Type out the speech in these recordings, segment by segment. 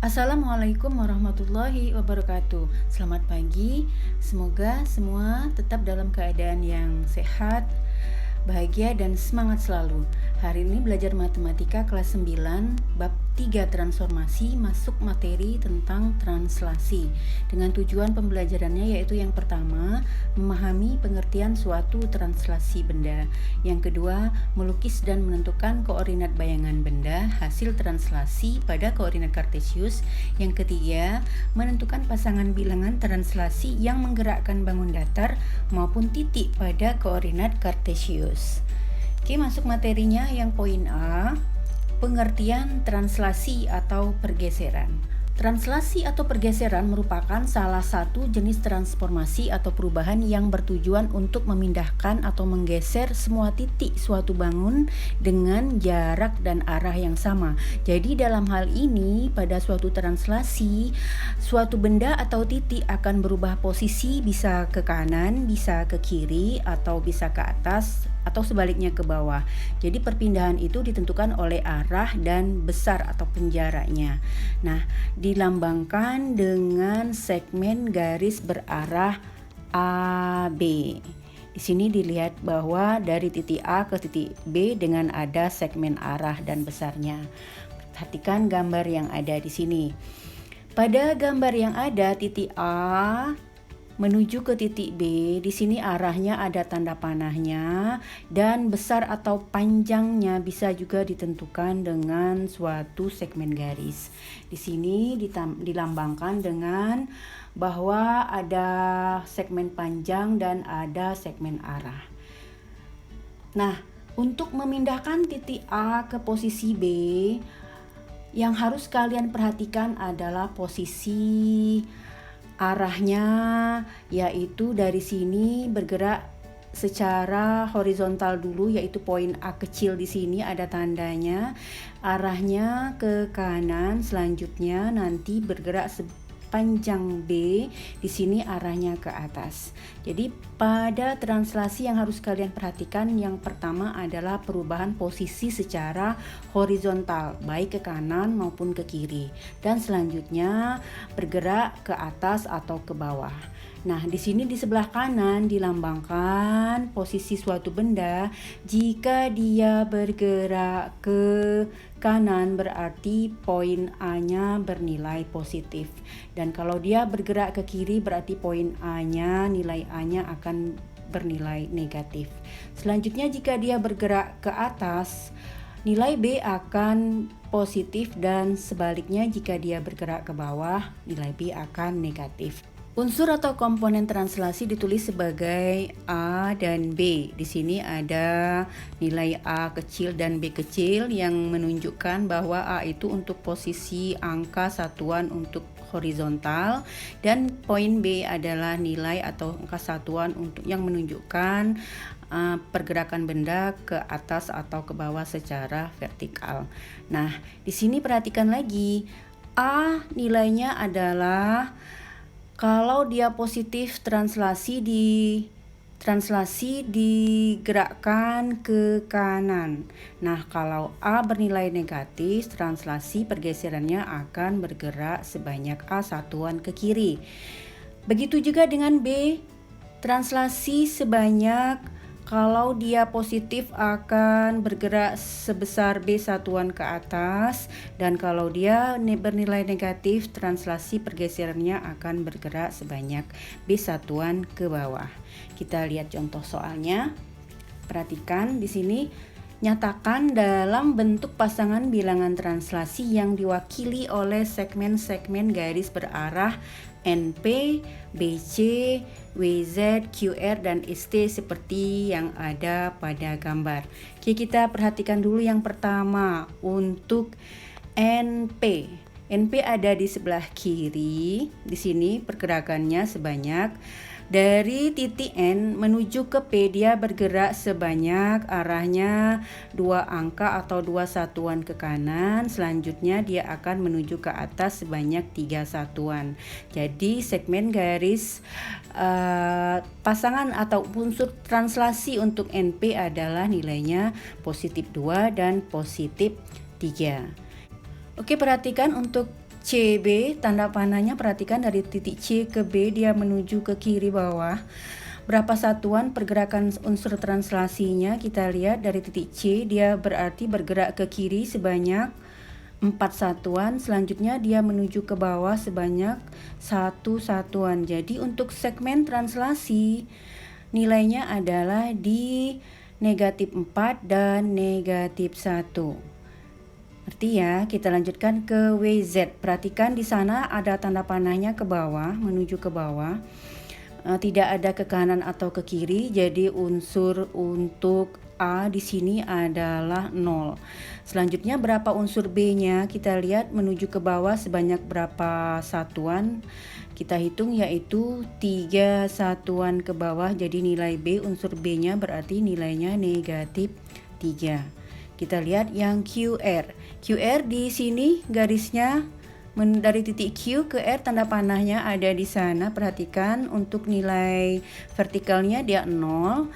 Assalamualaikum warahmatullahi wabarakatuh. Selamat pagi. Semoga semua tetap dalam keadaan yang sehat, bahagia dan semangat selalu. Hari ini belajar matematika kelas 9 bab 3 transformasi, masuk materi tentang translasi. Dengan tujuan pembelajarannya yaitu yang pertama, memahami pengertian suatu translasi benda. Yang kedua, melukis dan menentukan koordinat bayangan benda hasil translasi pada koordinat kartesius. Yang ketiga, menentukan pasangan bilangan translasi yang menggerakkan bangun datar maupun titik pada koordinat kartesius. Oke, masuk materinya. Yang poin A, pengertian translasi atau pergeseran. Translasi atau pergeseran merupakan salah satu jenis transformasi atau perubahan yang bertujuan untuk memindahkan atau menggeser semua titik suatu bangun dengan jarak dan arah yang sama. Jadi dalam hal ini pada suatu translasi, suatu benda atau titik akan berubah posisi, bisa ke kanan, bisa ke kiri, atau bisa ke atas, atau sebaliknya ke bawah. Jadi perpindahan itu ditentukan oleh arah dan besar atau jaraknya. Nah, dilambangkan dengan segmen garis berarah AB. Di sini dilihat bahwa dari titik A ke titik B dengan ada segmen arah dan besarnya. Perhatikan gambar yang ada di sini. Pada gambar yang ada, titik A menuju ke titik B, di sini arahnya ada tanda panahnya dan besar atau panjangnya bisa juga ditentukan dengan suatu segmen garis. Di sini dilambangkan dengan bahwa ada segmen panjang dan ada segmen arah. Nah, untuk memindahkan titik A ke posisi B, yang harus kalian perhatikan adalah posisi arahnya, yaitu dari sini bergerak secara horizontal dulu, yaitu poin A kecil di sini ada tandanya. Arahnya ke kanan, selanjutnya nanti bergerak sepanjang B, di sini arahnya ke atas. Jadi pada translasi yang harus kalian perhatikan, yang pertama adalah perubahan posisi secara horizontal, baik ke kanan maupun ke kiri, dan selanjutnya bergerak ke atas atau ke bawah. Nah, di sini di sebelah kanan dilambangkan posisi suatu benda. Jika dia bergerak ke kanan berarti poin A-nya bernilai positif. Dan kalau dia bergerak ke kiri berarti poin A-nya, nilai A-nya akan bernilai negatif. Selanjutnya jika dia bergerak ke atas, nilai B akan positif, dan sebaliknya jika dia bergerak ke bawah, nilai B akan negatif. Unsur atau komponen translasi ditulis sebagai A dan B. Di sini ada nilai A kecil dan B kecil yang menunjukkan bahwa A itu untuk posisi angka satuan untuk horizontal, dan poin B adalah nilai atau angka satuan untuk yang menunjukkan pergerakan benda ke atas atau ke bawah secara vertikal. Nah, di sini perhatikan lagi, A nilainya adalah kalau dia positif translasi digerakkan ke kanan. Nah, kalau A bernilai negatif, translasi pergeserannya akan bergerak sebanyak A satuan ke kiri. Begitu juga dengan B, translasi sebanyak, kalau dia positif akan bergerak sebesar B satuan ke atas, dan kalau dia bernilai negatif, translasi pergeserannya akan bergerak sebanyak B satuan ke bawah. Kita lihat contoh soalnya. Perhatikan di sini, nyatakan dalam bentuk pasangan bilangan translasi yang diwakili oleh segmen-segmen garis berarah NP, BC, WZ, QR, dan ST seperti yang ada pada gambar. Oke, kita perhatikan dulu yang pertama untuk NP. NP ada di sebelah kiri. Di sini pergerakannya sebanyak dari titik N menuju ke P, dia bergerak sebanyak arahnya 2 angka atau 2 satuan ke kanan. Selanjutnya dia akan menuju ke atas sebanyak 3 satuan. Jadi segmen garis pasangan atau unsur translasi untuk NP adalah nilainya positif 2 dan positif 3. Oke, perhatikan untuk CB, tanda panahnya perhatikan dari titik C ke B dia menuju ke kiri bawah. Berapa satuan pergerakan unsur translasinya? Kita lihat dari titik C dia berarti bergerak ke kiri sebanyak 4 satuan, selanjutnya dia menuju ke bawah sebanyak 1 satuan. Jadi untuk segmen translasi nilainya adalah di negatif 4 dan negatif 1. Berarti ya, kita lanjutkan ke WZ. Perhatikan di sana ada tanda panahnya ke bawah, menuju ke bawah. Tidak ada ke kanan atau ke kiri, jadi unsur untuk A di sini adalah 0. Selanjutnya berapa unsur B-nya? Kita lihat menuju ke bawah sebanyak berapa satuan? Kita hitung yaitu 3 satuan ke bawah, jadi nilai B unsur B-nya berarti nilainya negatif 3. Kita lihat yang QR. QR di sini garisnya dari titik Q ke R tanda panahnya ada di sana. Perhatikan untuk nilai vertikalnya dia 0.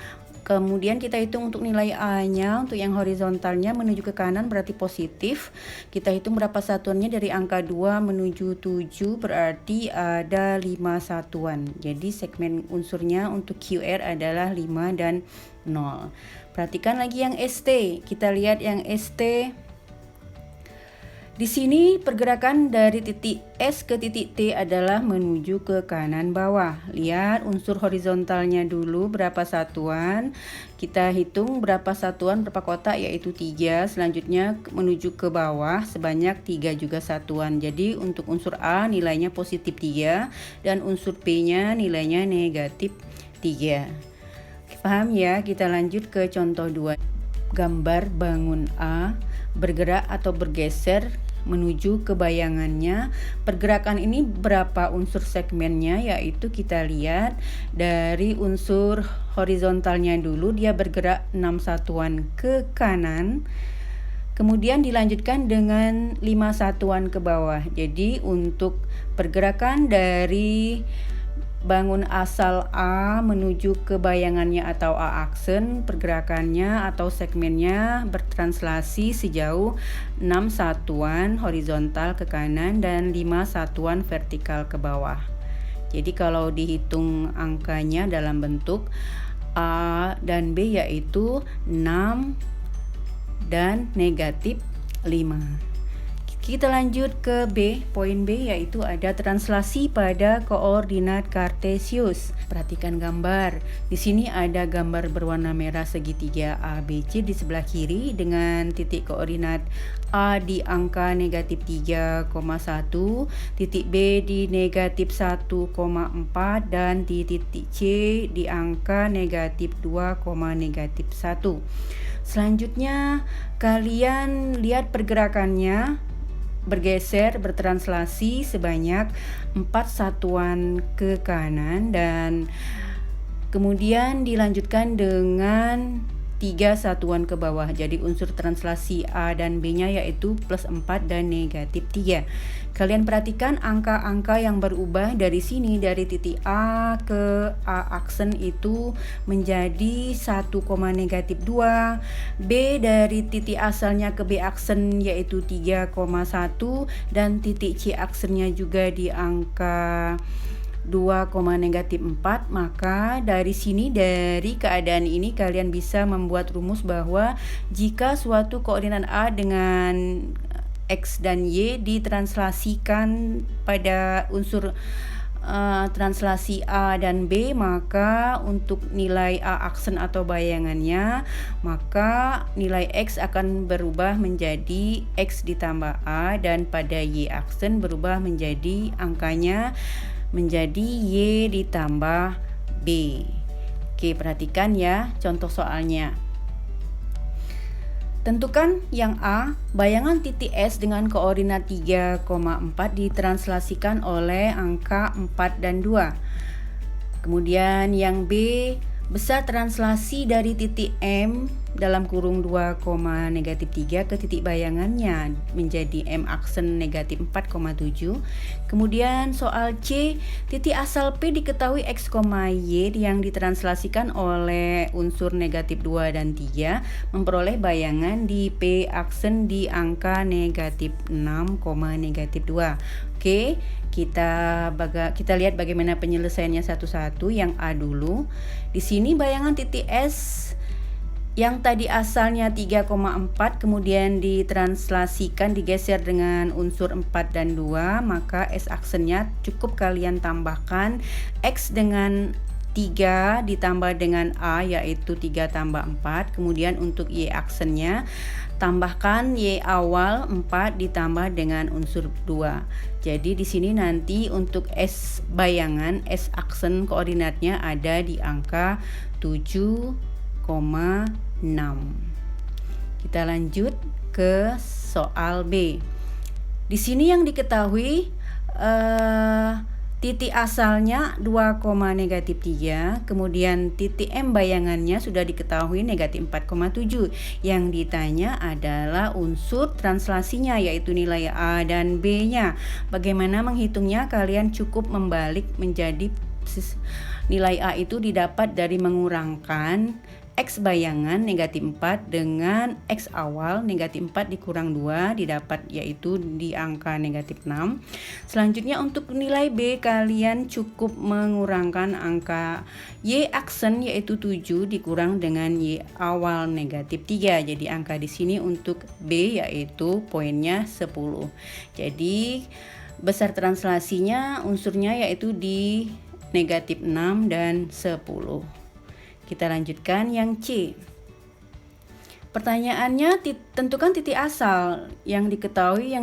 Kemudian kita hitung untuk nilai A-nya, untuk yang horizontalnya menuju ke kanan berarti positif. Kita hitung berapa satuannya dari angka 2 menuju 7 berarti ada 5 satuan. Jadi segmen unsurnya untuk QR adalah 5 dan 0. Perhatikan lagi yang ST. Kita lihat yang ST. Di sini pergerakan dari titik S ke titik T adalah menuju ke kanan bawah. Lihat unsur horizontalnya dulu berapa satuan. Kita hitung berapa satuan berapa kotak yaitu 3. Selanjutnya menuju ke bawah sebanyak 3 juga satuan. Jadi untuk unsur A nilainya positif 3 dan unsur P-nya nilainya negatif 3. Paham ya? Kita lanjut ke contoh 2. Gambar bangun A bergerak atau bergeser menuju ke bayangannya. Pergerakan ini berapa unsur segmennya, yaitu kita lihat dari unsur horizontalnya dulu dia bergerak 6 satuan ke kanan. Kemudian dilanjutkan dengan 5 satuan ke bawah. Jadi untuk pergerakan dari bangun asal A menuju ke bayangannya atau A aksen, pergerakannya atau segmennya bertranslasi sejauh 6 satuan horizontal ke kanan dan 5 satuan vertikal ke bawah. Jadi kalau dihitung angkanya dalam bentuk A dan B yaitu 6 dan negatif 5. Kita lanjut ke B, poin B yaitu ada translasi pada koordinat kartesius. Perhatikan gambar. Di sini ada gambar berwarna merah segitiga ABC di sebelah kiri dengan titik koordinat A di angka negatif 3,1, titik B di negatif 1,4 dan di titik C di angka negatif 2, negatif 1. Selanjutnya kalian lihat pergerakannya bergeser bertranslasi sebanyak 4 satuan ke kanan dan kemudian dilanjutkan dengan 3 satuan ke bawah. Jadi unsur translasi A dan B-nya yaitu plus 4 dan negatif 3. Kalian perhatikan angka-angka yang berubah dari sini, dari titik A ke A aksen itu menjadi 1, negatif 2. B dari titik asalnya ke B aksen yaitu 3,1 dan titik C aksennya juga di angka 2, negatif 4. Maka dari sini, dari keadaan ini kalian bisa membuat rumus bahwa jika suatu koordinat A dengan X dan Y ditranslasikan pada unsur translasi A dan B, maka untuk nilai A aksen atau bayangannya, maka nilai X akan berubah menjadi X ditambah A dan pada Y aksen berubah menjadi angkanya menjadi Y ditambah B. Oke, perhatikan ya contoh soalnya. Tentukan yang A, bayangan titik S dengan koordinat 3,4 ditranslasikan oleh angka 4 dan 2. Kemudian yang B, besar translasi dari titik M dalam kurung 2, negatif 3 ke titik bayangannya menjadi M aksen negatif 4,7. Kemudian soal C, titik asal P diketahui X, Y yang ditranslasikan oleh unsur negatif 2 dan 3 memperoleh bayangan di P aksen di angka negatif 6, negatif 2. Oke, kita lihat bagaimana penyelesaiannya satu-satu. Yang A dulu. Di sini bayangan titik S yang tadi asalnya 3,4 kemudian ditranslasikan digeser dengan unsur 4 dan 2, maka S aksennya cukup kalian tambahkan X dengan 3 ditambah dengan A yaitu 3 tambah 4. Kemudian untuk Y aksennya tambahkan Y awal 4 ditambah dengan unsur 2. Jadi di sini nanti untuk S bayangan, S aksen koordinatnya ada di angka 7,6. Kita lanjut ke soal B. Di sini yang diketahui titik asalnya 2, negatif 3, kemudian titik M bayangannya sudah diketahui negatif 4,7. Yang ditanya adalah unsur translasinya yaitu nilai A dan B-nya. Bagaimana menghitungnya? Kalian cukup membalik menjadi nilai A itu didapat dari mengurangkan X bayangan negatif 4 dengan X awal negatif 4 dikurang 2 didapat yaitu di angka negatif 6. Selanjutnya untuk nilai B kalian cukup mengurangkan angka Y aksen yaitu 7 dikurang dengan Y awal negatif 3. Jadi angka di sini untuk B yaitu poinnya 10. Jadi besar translasinya unsurnya yaitu di negatif 6 dan 10. Kita lanjutkan yang C. Pertanyaannya, tentukan titik asal yang diketahui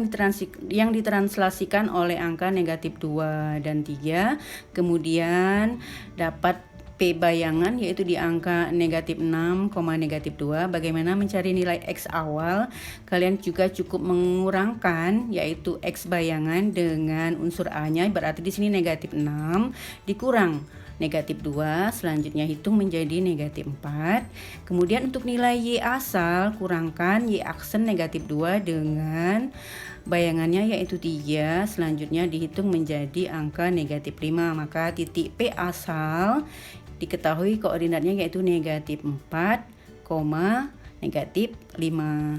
yang ditranslasikan oleh angka negatif 2 dan 3. Kemudian dapat P bayangan yaitu di angka negatif 6, negatif 2. Bagaimana mencari nilai X awal? Kalian juga cukup mengurangkan yaitu X bayangan dengan unsur A-nya, berarti di sini negatif 6 dikurang negatif 2, selanjutnya hitung menjadi negatif 4. Kemudian untuk nilai Y asal, kurangkan Y aksen negatif 2 dengan bayangannya yaitu 3, selanjutnya dihitung menjadi angka negatif 5. Maka titik P asal diketahui koordinatnya yaitu negatif 4, negatif 5.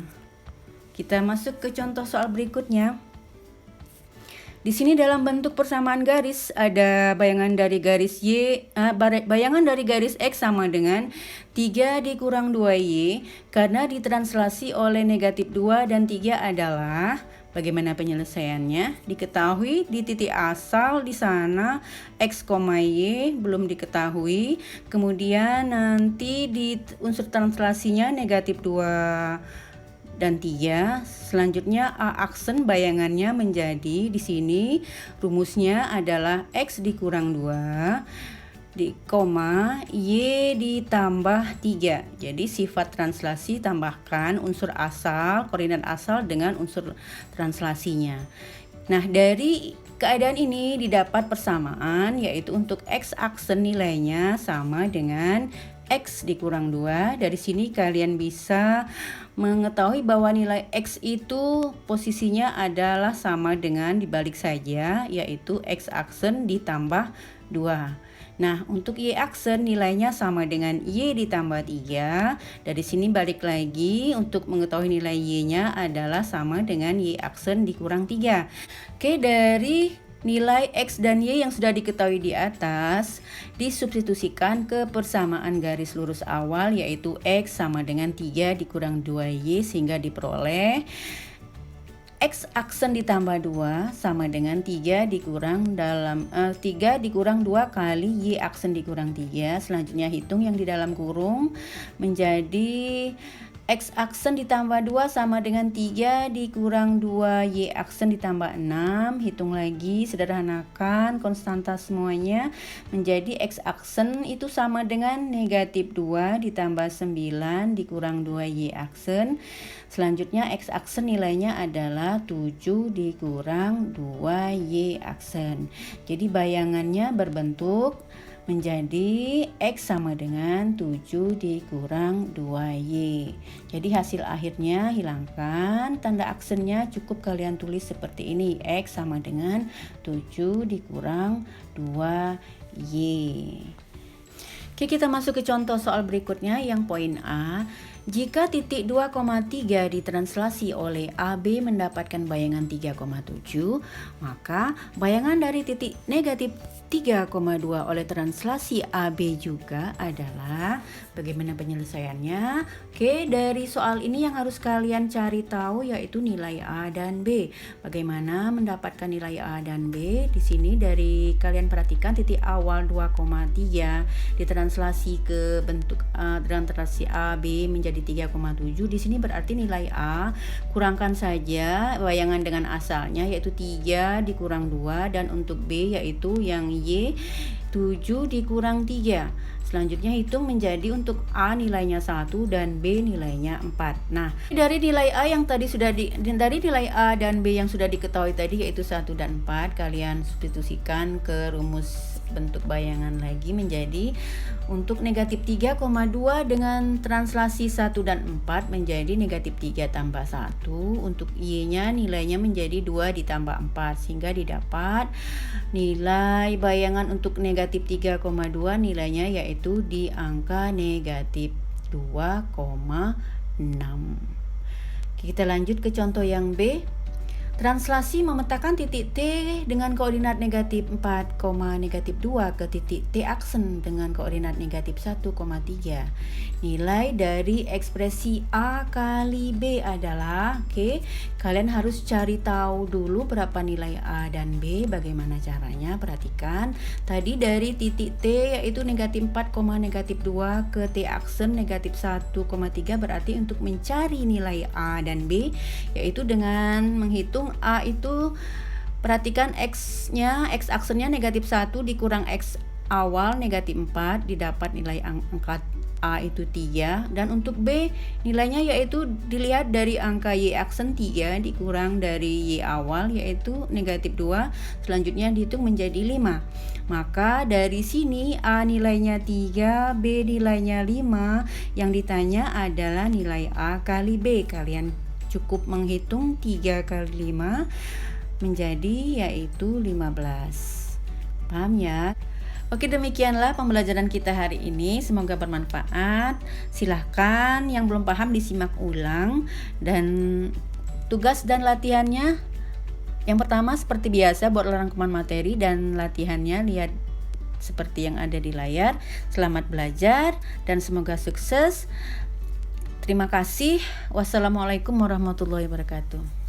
Kita masuk ke contoh soal berikutnya. Di sini dalam bentuk persamaan garis ada bayangan dari garis X sama dengan 3 dikurang 2Y karena ditranslasi oleh negatif 2 dan 3 adalah bagaimana penyelesaiannya? Diketahui di titik asal di sana X, Y belum diketahui. Kemudian nanti di unsur translasinya negatif 2 dan 3. Selanjutnya A aksen bayangannya menjadi di sini rumusnya adalah X dikurang 2 Y ditambah 3. Jadi sifat translasi tambahkan unsur asal, koordinat asal dengan unsur translasinya. Nah, dari keadaan ini didapat persamaan yaitu untuk X aksen nilainya sama dengan X dikurang 2. Dari sini kalian bisa mengetahui bahwa nilai X itu posisinya adalah sama dengan dibalik saja yaitu X aksen ditambah 2. Nah, untuk Y aksen nilainya sama dengan Y ditambah 3. Dari sini balik lagi untuk mengetahui nilai Y-nya adalah sama dengan Y aksen dikurang 3. Oke, dari nilai X dan Y yang sudah diketahui di atas disubstitusikan ke persamaan garis lurus awal yaitu X sama dengan 3 dikurang 2Y sehingga diperoleh X aksen ditambah 2 sama dengan 3 dikurang 2 kali Y aksen dikurang 3. Selanjutnya hitung yang di dalam kurung menjadi X aksen ditambah 2 sama dengan 3 dikurang 2 Y aksen ditambah 6. Hitung lagi, sederhanakan konstanta semuanya menjadi X aksen itu sama dengan negatif 2 ditambah 9 dikurang 2 Y aksen. Selanjutnya X aksen nilainya adalah 7 dikurang 2 Y aksen. Jadi bayangannya berbentuk menjadi X sama dengan 7 dikurang 2Y. Jadi hasil akhirnya hilangkan tanda aksennya, cukup kalian tulis seperti ini. X sama dengan 7 dikurang 2Y. Oke, kita masuk ke contoh soal berikutnya yang poin A. Jika titik 2,3 ditranslasi oleh AB mendapatkan bayangan 3,7, maka bayangan dari titik negatif 3,2 oleh translasi AB juga adalah bagaimana penyelesaiannya. Oke, dari soal ini yang harus kalian cari tahu yaitu nilai A dan B. Bagaimana mendapatkan nilai A dan B? Di sini dari kalian perhatikan titik awal 2,3 ditranslasi ke bentuk translasi AB menjadi 3,7. Di sini berarti nilai A kurangkan saja bayangan dengan asalnya yaitu 3 dikurang 2, dan untuk B yaitu yang Y 7 dikurang 3. Selanjutnya hitung menjadi untuk A nilainya 1 dan B nilainya 4. Nah, dari nilai A yang tadi dari nilai A dan B yang sudah diketahui tadi yaitu 1 dan 4, kalian substitusikan ke rumus bentuk bayangan lagi menjadi untuk negatif 3,2 dengan translasi 1 dan 4 menjadi negatif 3 tambah 1. Untuk Y-nya nilainya menjadi 2 ditambah 4 sehingga didapat nilai bayangan untuk negatif 3,2 nilainya yaitu di angka negatif 2,6. Kita lanjut ke contoh yang B. Translasi memetakan titik T dengan koordinat negatif 4, negatif 2 ke titik T aksen dengan koordinat negatif 1,3. Nilai dari ekspresi A kali B adalah, kalian harus cari tahu dulu berapa nilai A dan B. Bagaimana caranya? Perhatikan. Tadi dari titik T yaitu negatif 4, negatif 2 ke T aksen negatif 1,3, berarti untuk mencari nilai A dan B yaitu dengan menghitung A itu, perhatikan X-nya, X aksennya negatif 1 dikurang X awal negatif 4, didapat nilai angka A itu 3. Dan untuk B nilainya yaitu dilihat dari angka Y aksen 3 dikurang dari Y awal yaitu negatif 2, selanjutnya dihitung menjadi 5. Maka dari sini A nilainya 3, B nilainya 5. Yang ditanya adalah nilai A kali B. Kalian cukup menghitung 3 kali 5 menjadi yaitu 15. Paham ya? Oke, demikianlah pembelajaran kita hari ini. Semoga bermanfaat. Silahkan yang belum paham disimak ulang. Dan tugas dan latihannya, yang pertama seperti biasa buat rangkuman materi, dan latihannya lihat seperti yang ada di layar. Selamat belajar dan semoga sukses. Terima kasih. Wassalamualaikum warahmatullahi wabarakatuh.